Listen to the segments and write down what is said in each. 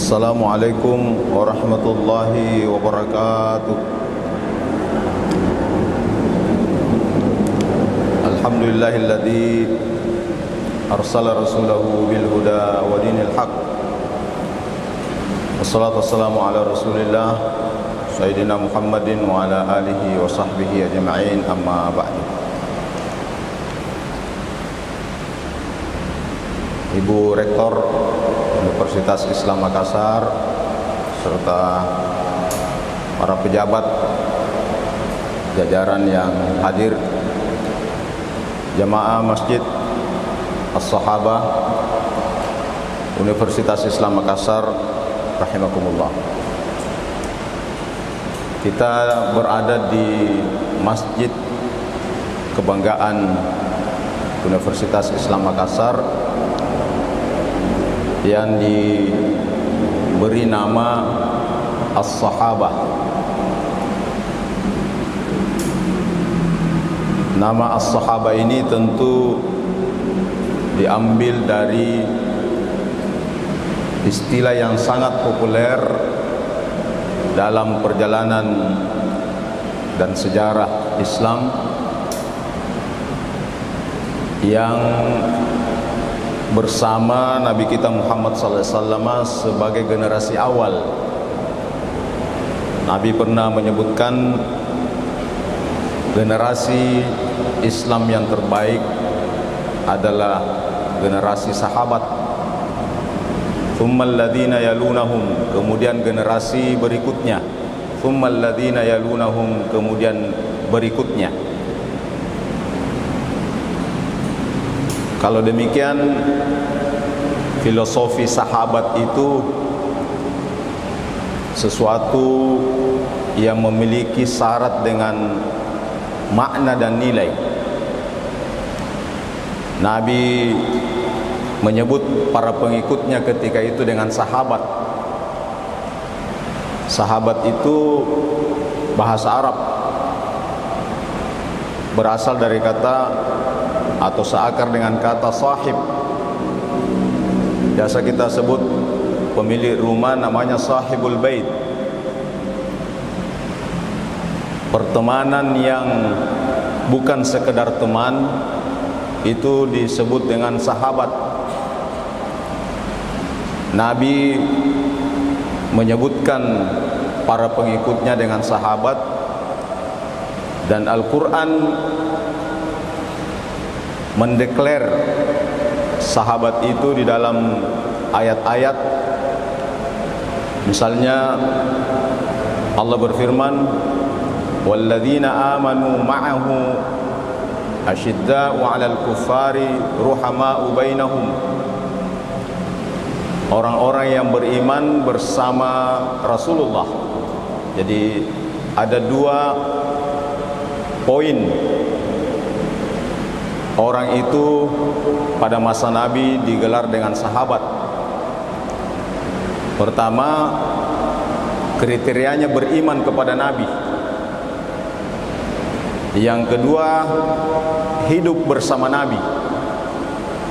Assalamualaikum warahmatullahi wabarakatuh. Alhamdulillahilladzi arsala rasulahu bil huda wa dinil haq. Wassalatu wassalamu ala rasulillah Sayyidina Muhammadin wa ala alihi wa sahbihi ajma'in, amma ba'du. Ibu Rektor Universitas Islam Makassar serta para pejabat jajaran yang hadir, jamaah Masjid As-Sahabah Universitas Islam Makassar rahimakumullah. Kita berada di Masjid Kebanggaan Universitas Islam Makassar yang diberi nama As-Sahabah. Nama As-Sahabah ini tentu diambil dari istilah yang sangat populer dalam perjalanan dan sejarah Islam yang bersama Nabi kita Muhammad SAW sebagai generasi awal. Nabi pernah menyebutkan generasi Islam yang terbaik adalah generasi sahabat. Tsummal ladzina yalunahum, kemudian generasi berikutnya. Tsummal ladzina yalunahum, kemudian berikutnya. Kalau demikian, filosofi sahabat itu sesuatu yang memiliki syarat dengan makna dan nilai. Nabi menyebut para pengikutnya ketika itu dengan sahabat. Sahabat itu bahasa Arab, berasal dari kata atau seakar dengan kata sahib. Biasa kita sebut pemilik rumah namanya sahibul bait. Pertemanan yang bukan sekedar teman itu disebut dengan sahabat. Nabi menyebutkan para pengikutnya dengan sahabat, dan Al-Quran mendeklar sahabat itu di dalam ayat-ayat. Misalnya Allah berfirman, walladzina amanu ma'ahu asyidda'u 'alal kuffari ruhama'u bainahum. Orang-orang yang beriman bersama Rasulullah. Jadi ada dua poin. Orang itu pada masa Nabi digelar dengan sahabat. Pertama, kriterianya beriman kepada Nabi. Yang kedua, hidup bersama Nabi.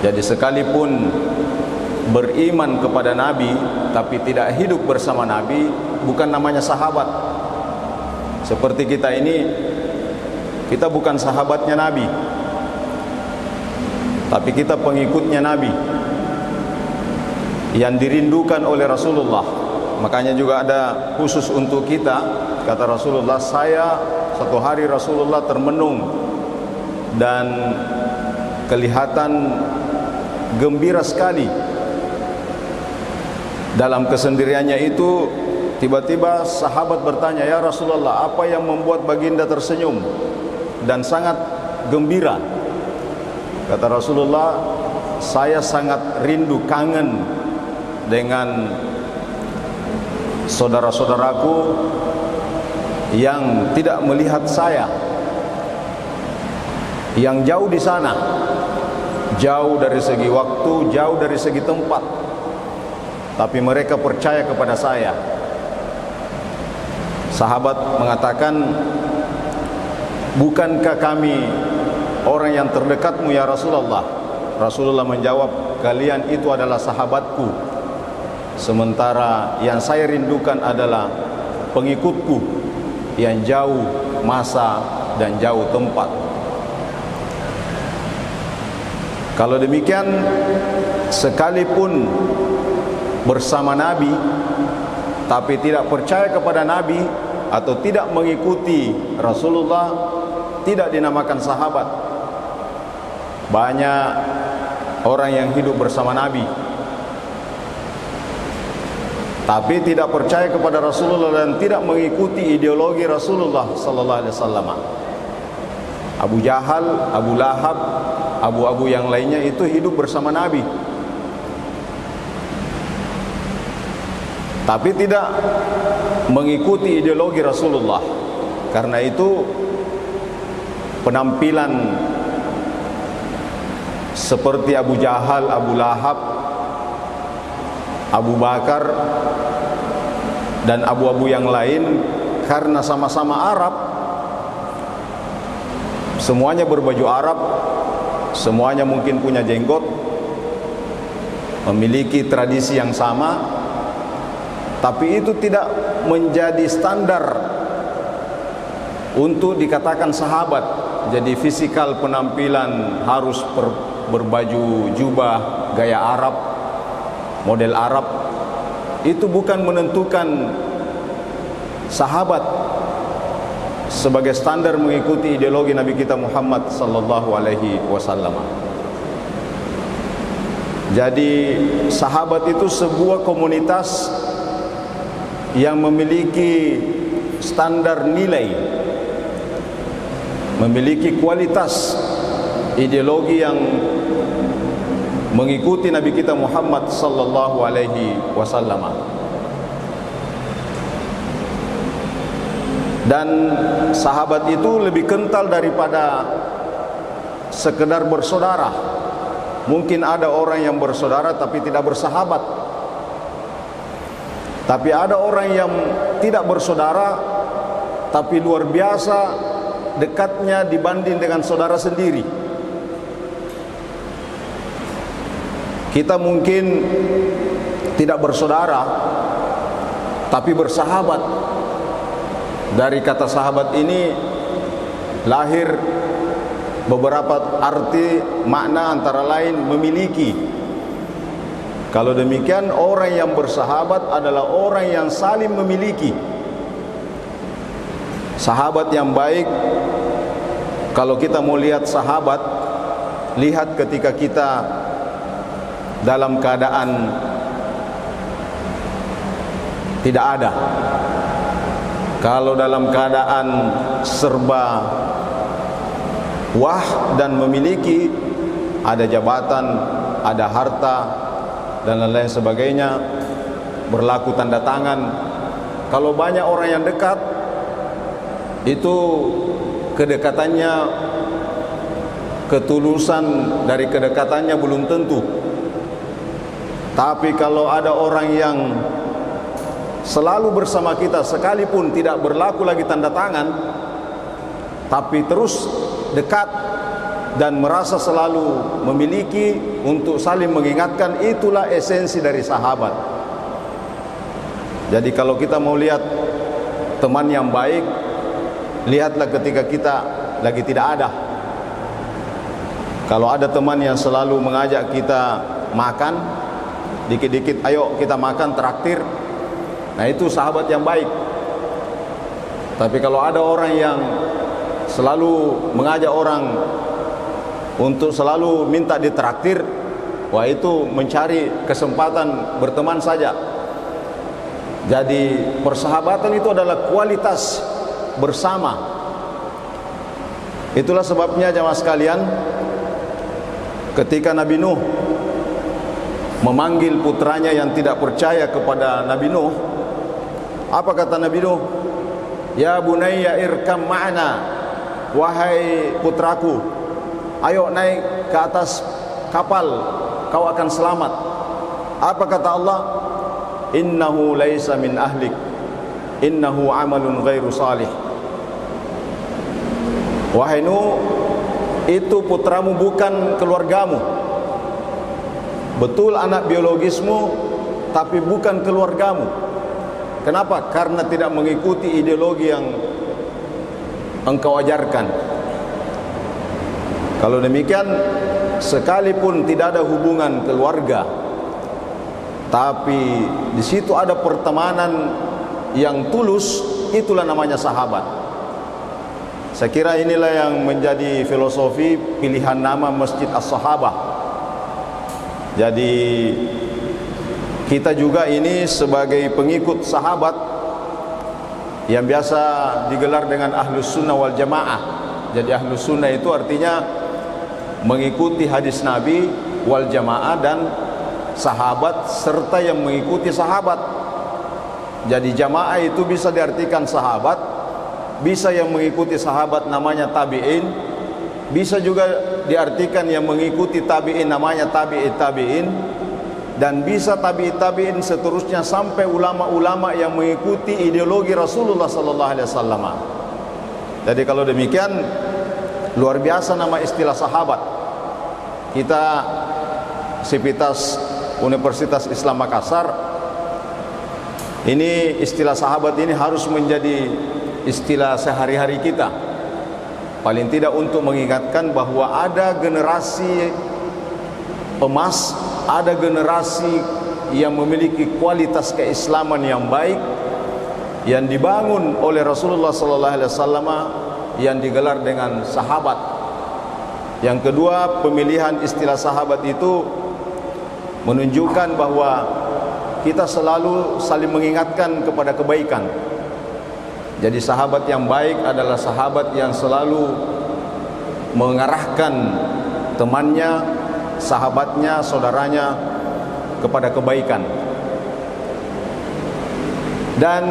Jadi sekalipun beriman kepada Nabi tapi tidak hidup bersama Nabi, bukan namanya sahabat. Seperti kita ini, kita bukan sahabatnya Nabi, tapi kita pengikutnya Nabi yang dirindukan oleh Rasulullah. Makanya juga ada khusus untuk kita. Kata Rasulullah, saya satu hari Rasulullah termenung dan kelihatan gembira sekali. Dalam kesendiriannya itu, tiba-tiba sahabat bertanya, ya Rasulullah, apa yang membuat baginda tersenyum dan sangat gembira? Kata Rasulullah, saya sangat rindu, kangen dengan saudara-saudaraku yang tidak melihat saya, yang jauh di sana, jauh dari segi waktu, jauh dari segi tempat, tapi mereka percaya kepada saya. Sahabat mengatakan, bukankah kami orang yang terdekatmu ya Rasulullah? Rasulullah menjawab, kalian itu adalah sahabatku. sementara yang saya rindukan adalah pengikutku yang jauh masa dan jauh tempat. Kalau demikian, sekalipun bersama Nabi tapi tidak percaya kepada Nabi atau tidak mengikuti Rasulullah, tidak dinamakan sahabat. Banyak orang yang hidup bersama Nabi tapi tidak percaya kepada Rasulullah dan tidak mengikuti ideologi Rasulullah sallallahu alaihi wasallam. Abu Jahal, Abu Lahab, abu-abu yang lainnya itu hidup bersama Nabi, tapi tidak mengikuti ideologi Rasulullah. Karena itu penampilan seperti Abu Jahal, Abu Lahab, Abu Bakar dan abu-abu yang lain, karena sama-sama Arab, semuanya berbaju Arab, semuanya mungkin punya jenggot, memiliki tradisi yang sama, tapi itu tidak menjadi standar untuk dikatakan sahabat. Jadi fisikal penampilan harus berbaju jubah gaya Arab, model Arab, itu bukan menentukan sahabat sebagai standar mengikuti ideologi Nabi kita Muhammad sallallahu alaihi wasallam. Jadi sahabat itu sebuah komunitas yang memiliki standar nilai, memiliki kualitas ideologi yang mengikuti Nabi kita Muhammad sallallahu alaihi wasallam. Dan sahabat itu lebih kental daripada sekedar bersaudara. Mungkin ada orang yang bersaudara tapi tidak bersahabat. Tapi ada orang yang tidak bersaudara tapi luar biasa dekatnya dibanding dengan saudara sendiri. Kita mungkin tidak bersaudara tapi bersahabat. Dari kata sahabat ini lahir beberapa arti makna, antara lain memiliki. Kalau demikian, orang yang bersahabat adalah orang yang saling memiliki. Sahabat yang baik, kalau kita mau lihat sahabat, lihat ketika kita dalam keadaan tidak ada. Kalau dalam keadaan serba wah dan memiliki, ada jabatan, ada harta dan lain-lain sebagainya, berlaku tanda tangan. Kalau banyak orang yang dekat, itu kedekatannya, ketulusan dari kedekatannya belum tentu. Tapi kalau ada orang yang selalu bersama kita, sekalipun tidak berlaku lagi tanda tangan, tapi terus dekat dan merasa selalu memiliki untuk saling mengingatkan, itulah esensi dari sahabat. Jadi kalau kita mau lihat teman yang baik, lihatlah ketika kita lagi tidak ada. Kalau ada teman yang selalu mengajak kita makan, dikit-dikit ayo kita makan, traktir, nah itu sahabat yang baik. Tapi kalau ada orang yang selalu mengajak orang untuk selalu minta ditraktir, wah itu mencari kesempatan berteman saja. Jadi persahabatan itu adalah kualitas bersama. Itulah sebabnya jamaah sekalian, ketika Nabi Nuh memanggil putranya yang tidak percaya kepada Nabi Nuh, apa kata Nabi Nuh? Ya bunayya irkam ma'ana, wahai putraku, ayo naik ke atas kapal, kau akan selamat. Apa kata Allah? Innahu laisa min ahlik, innahu amalun ghairu salih. Wahai Nuh, itu putramu bukan keluargamu. Betul anak biologismu tapi bukan keluargamu. Kenapa? Karena tidak mengikuti ideologi yang engkau ajarkan. Kalau demikian, sekalipun tidak ada hubungan keluarga, tapi di situ ada pertemanan yang tulus, itulah namanya sahabat. Saya kira inilah yang menjadi filosofi pilihan nama Masjid As-Sahabah. Jadi kita juga ini sebagai pengikut sahabat yang biasa digelar dengan Ahlus Sunnah wal Jamaah. Jadi Ahlus Sunnah itu artinya mengikuti hadis Nabi wal Jamaah dan sahabat serta yang mengikuti sahabat. Jadi jamaah itu bisa diartikan sahabat, bisa yang mengikuti sahabat namanya tabi'in, bisa juga diartikan yang mengikuti tabi'in namanya tabi'in, dan bisa tabi'in seterusnya sampai ulama-ulama yang mengikuti ideologi Rasulullah sallallahu alaihi wasallam. Jadi kalau demikian, luar biasa nama istilah sahabat. Kita Sivitas Universitas Islam Makassar, ini istilah sahabat ini harus menjadi istilah sehari-hari kita. Paling tidak untuk mengingatkan bahwa ada generasi emas, ada generasi yang memiliki kualitas keislaman yang baik, yang dibangun oleh Rasulullah sallallahu alaihi wasallam, yang digelar dengan sahabat. Yang kedua, pemilihan istilah sahabat itu menunjukkan bahwa kita selalu saling mengingatkan kepada kebaikan. Jadi sahabat yang baik adalah sahabat yang selalu mengarahkan temannya, sahabatnya, saudaranya kepada kebaikan. Dan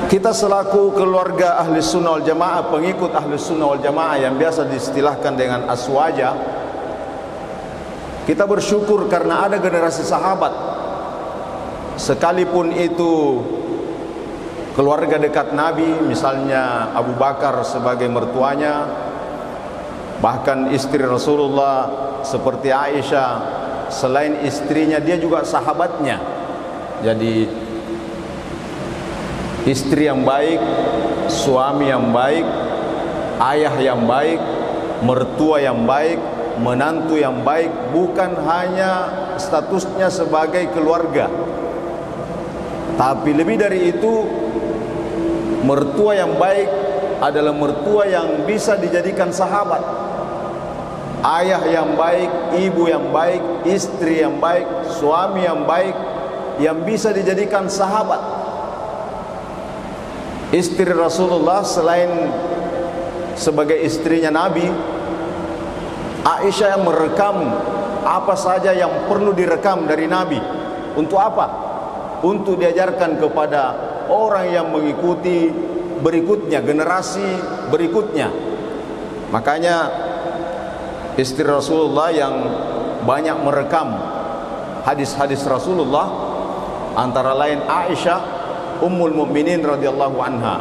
kita selaku keluarga Ahli Sunnah wal Jamaah, pengikut Ahli Sunnah wal Jamaah yang biasa diistilahkan dengan aswaja, kita bersyukur karena ada generasi sahabat, sekalipun itu keluarga dekat Nabi, misalnya Abu Bakar sebagai mertuanya, bahkan istri Rasulullah seperti Aisyah, selain istrinya dia juga sahabatnya. Jadi istri yang baik, suami yang baik, ayah yang baik, mertua yang baik, menantu yang baik, bukan hanya statusnya sebagai keluarga, tapi lebih dari itu, mertua yang baik adalah mertua yang bisa dijadikan sahabat. Ayah yang baik, ibu yang baik, istri yang baik, suami yang baik, yang bisa dijadikan sahabat. Istri Rasulullah selain sebagai istrinya Nabi, Aisyah yang merekam apa saja yang perlu direkam dari Nabi. Untuk apa? Untuk diajarkan kepada orang yang mengikuti berikutnya, generasi berikutnya. Makanya istri Rasulullah yang banyak merekam hadis-hadis Rasulullah, antara lain Aisyah Ummul Mukminin radhiyallahu anha.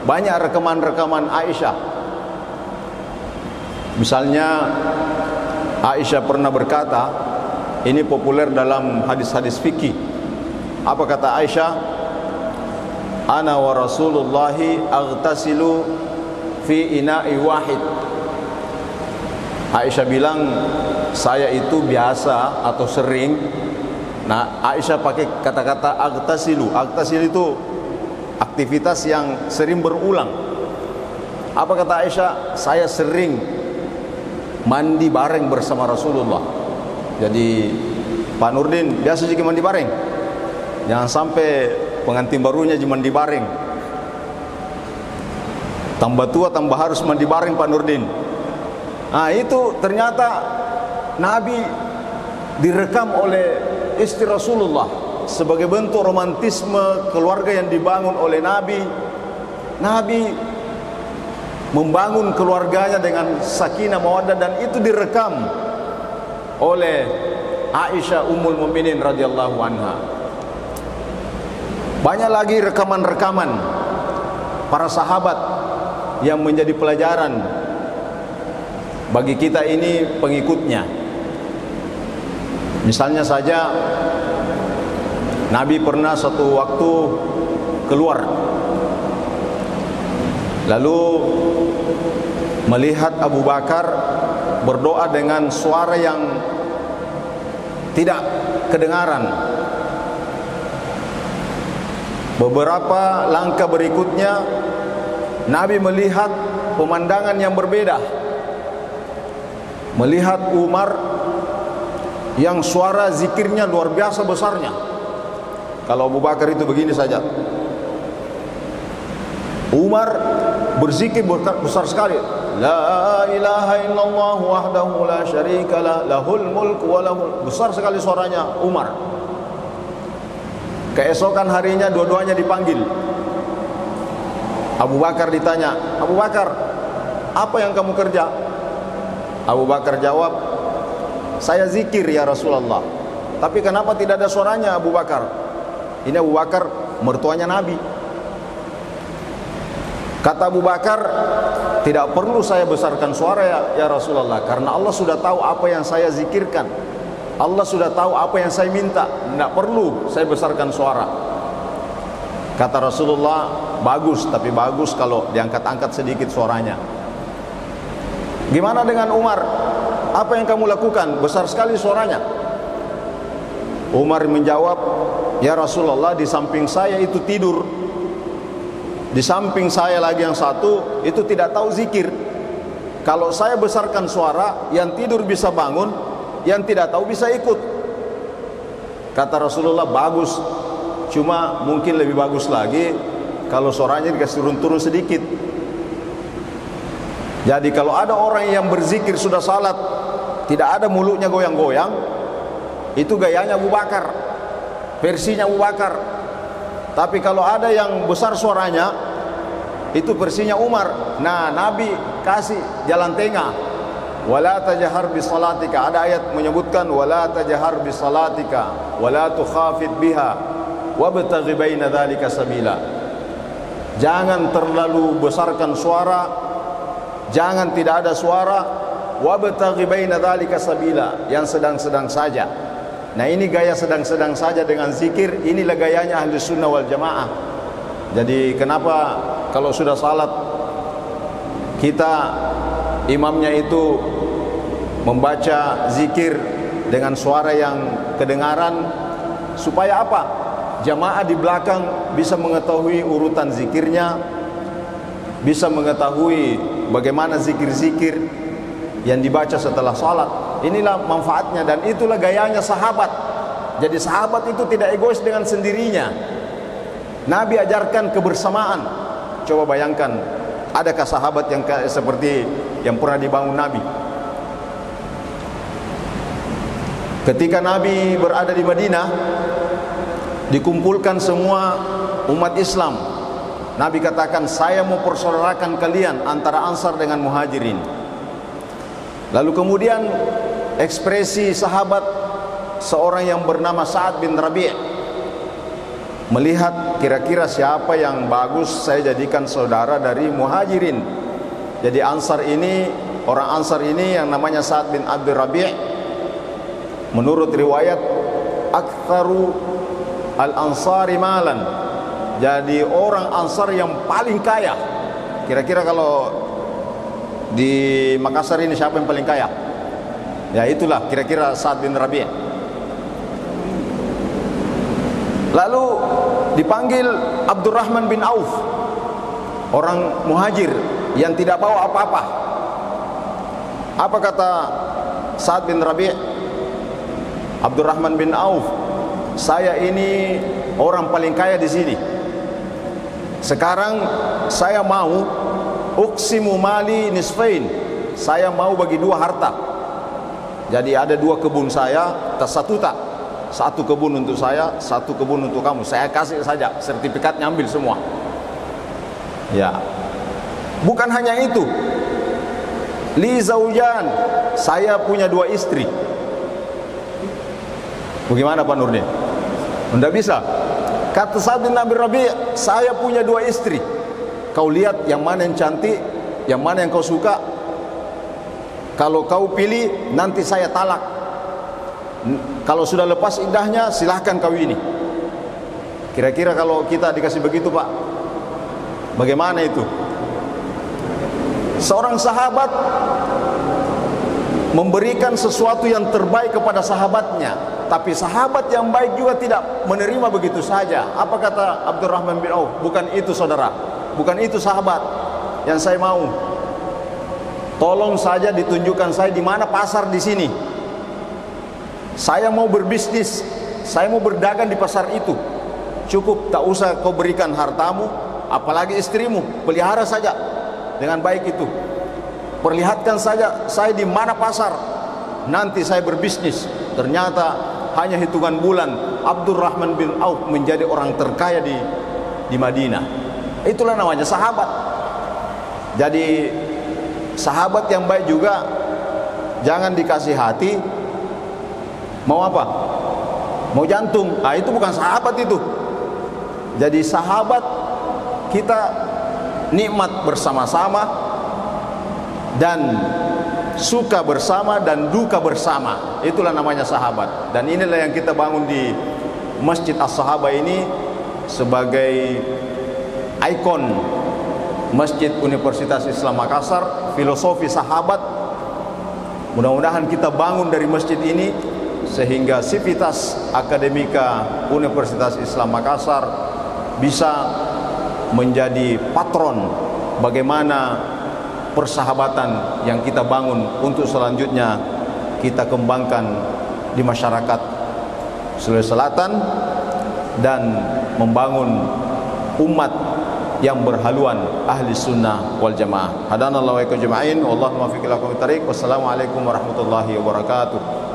Banyak rekaman-rekaman Aisyah. Misalnya Aisyah pernah berkata, ini populer dalam hadis-hadis fikih. Apa kata Aisyah? Ana wa Rasulullahi aghtasilu fi ina'i wahid. Aisyah bilang, saya itu biasa atau sering. Nah, Aisyah pakai kata-kata aghtasilu. Aghtasilu itu aktivitas yang sering berulang. Apa kata Aisyah? Saya sering mandi bareng bersama Rasulullah. Jadi Pak Nurdin biasa juga mandi bareng. Jangan sampai pengantin barunya cuma mandi bareng. Tambah tua tambah harus mandi bareng Pak Nurdin. Nah, itu ternyata Nabi direkam oleh istri Rasulullah sebagai bentuk romantisme keluarga yang dibangun oleh Nabi. Nabi membangun keluarganya dengan sakinah mawaddah, dan itu direkam oleh Aisyah Ummul Mukminin radhiyallahu anha. Banyak lagi rekaman-rekaman para sahabat yang menjadi pelajaran bagi kita ini pengikutnya. Misalnya saja Nabi pernah satu waktu keluar, lalu melihat Abu Bakar berdoa dengan suara yang tidak kedengaran. Beberapa langkah berikutnya Nabi melihat pemandangan yang berbeda. Melihat Umar yang suara zikirnya luar biasa besarnya. Kalau Abu Bakar itu begini saja, Umar berzikir besar sekali. La ilaha illallah wahdahu la syarikalah lahul mulku wa lahul. Besar sekali suaranya Umar. Keesokan harinya dua-duanya dipanggil. Abu Bakar ditanya, Abu Bakar, apa yang kamu kerja? Abu Bakar jawab, saya zikir ya Rasulullah. Tapi kenapa tidak ada suaranya Abu Bakar? Ini Abu Bakar mertuanya Nabi. Kata Abu Bakar, tidak perlu saya besarkan suara ya Rasulullah, karena Allah sudah tahu apa yang saya zikirkan. Allah sudah tahu apa yang saya minta. Tidak perlu saya besarkan suara. Kata Rasulullah, bagus, tapi bagus kalau diangkat-angkat sedikit suaranya. Gimana dengan Umar? Apa yang kamu lakukan? Besar sekali suaranya. Umar menjawab, ya Rasulullah, di samping saya itu tidur, di samping saya lagi yang satu itu tidak tahu zikir. Kalau saya besarkan suara, yang tidur bisa bangun, yang tidak tahu bisa ikut. Kata Rasulullah, bagus, cuma mungkin lebih bagus lagi kalau suaranya dikasih turun-turun sedikit. Jadi kalau ada orang yang berzikir sudah salat, tidak ada mulutnya goyang-goyang, itu gayanya Abu Bakar, versinya Abu Bakar. Tapi kalau ada yang besar suaranya, itu versinya Umar. Nah, Nabi kasih jalan tengah. Wala tajhar bi salatika. Ada ayat menyebutkan wala tajhar bi salatika wala tukhafid biha wabtaghi baina dzalika sabila. Jangan terlalu besarkan suara, jangan tidak ada suara, wabtaghi baina dzalika sabila, yang sedang-sedang saja. Nah, ini gaya sedang-sedang saja dengan zikir, inilah gayanya ahli sunnah wal jamaah. Jadi kenapa kalau sudah salat kita imamnya itu membaca zikir dengan suara yang kedengaran, supaya apa? Jamaah di belakang bisa mengetahui urutan zikirnya, bisa mengetahui bagaimana zikir-zikir yang dibaca setelah salat. Inilah manfaatnya dan itulah gayanya sahabat. Jadi sahabat itu tidak egois dengan sendirinya. Nabi ajarkan kebersamaan. Coba bayangkan, adakah sahabat yang seperti yang pernah dibangun Nabi? Ketika Nabi berada di Madinah, dikumpulkan semua umat Islam. Nabi katakan, saya mau persaudarakan kalian antara Ansar dengan Muhajirin. Lalu kemudian ekspresi sahabat seorang yang bernama Sa'ad bin Rabi' melihat kira-kira siapa yang bagus saya jadikan saudara dari Muhajirin. Jadi Ansar ini, orang Ansar ini yang namanya Sa'ad bin Abdul Rabi', menurut riwayat aktsaru al-ansari malan. Jadi orang Ansar yang paling kaya. Kira-kira kalau di Makassar ini siapa yang paling kaya? Ya itulah kira-kira Sa'ad bin Rabi'. Lalu dipanggil Abdurrahman bin Auf, orang muhajir yang tidak bawa apa-apa. Apa kata Sa'ad bin Rabi'? Abdurrahman bin Auf, saya ini orang paling kaya di sini. Sekarang saya mau uqsimu mali nisfain. Saya mau bagi dua harta. Jadi ada dua kebun saya, satu tak. Satu kebun untuk saya, satu kebun untuk kamu. Saya kasih saja, sertifikatnya ambil semua. Ya. Bukan hanya itu. Li zaujan, saya punya dua istri. Bagaimana Pak Nurdin? Tidak bisa. Kata Sa'ad bin Abi Rabi', saya punya dua istri. Kau lihat yang mana yang cantik, yang mana yang kau suka. Kalau kau pilih, nanti saya talak. Kalau sudah lepas iddahnya, silahkan kawini. Kira-kira kalau kita dikasih begitu Pak, bagaimana itu? Seorang sahabat memberikan sesuatu yang terbaik kepada sahabatnya, tapi sahabat yang baik juga tidak menerima begitu saja. Apa kata Abdurrahman bin Auf? Bukan itu saudara, bukan itu sahabat yang saya mau. Tolong saja ditunjukkan saya di mana pasar di sini. Saya mau berbisnis, saya mau berdagang di pasar itu. Cukup, tak usah kau berikan hartamu, apalagi istrimu, pelihara saja dengan baik itu. Perlihatkan saja saya di mana pasar, nanti saya berbisnis. Ternyata hanya hitungan bulan Abdurrahman bin Auf menjadi orang terkaya di Madinah. Itulah namanya sahabat. Jadi sahabat yang baik juga jangan dikasih hati, mau apa? Mau jantung. Ah, itu bukan sahabat itu. Jadi sahabat kita nikmat bersama-sama dan suka bersama dan duka bersama. Itulah namanya sahabat. Dan inilah yang kita bangun di Masjid As-Sahabah ini sebagai ikon Masjid Universitas Islam Makassar, filosofi sahabat. Mudah-mudahan kita bangun dari masjid ini sehingga sivitas akademika Universitas Islam Makassar bisa menjadi patron bagaimana persahabatan yang kita bangun untuk selanjutnya kita kembangkan di masyarakat Sulawesi Selatan dan membangun umat yang berhaluan ahli sunnah wal jamaah. Hadanallahu wa iyyakum ajma'in. Wallahu muwaffiq ila aqwamit thariq. Wassalamualaikum warahmatullahi wabarakatuh.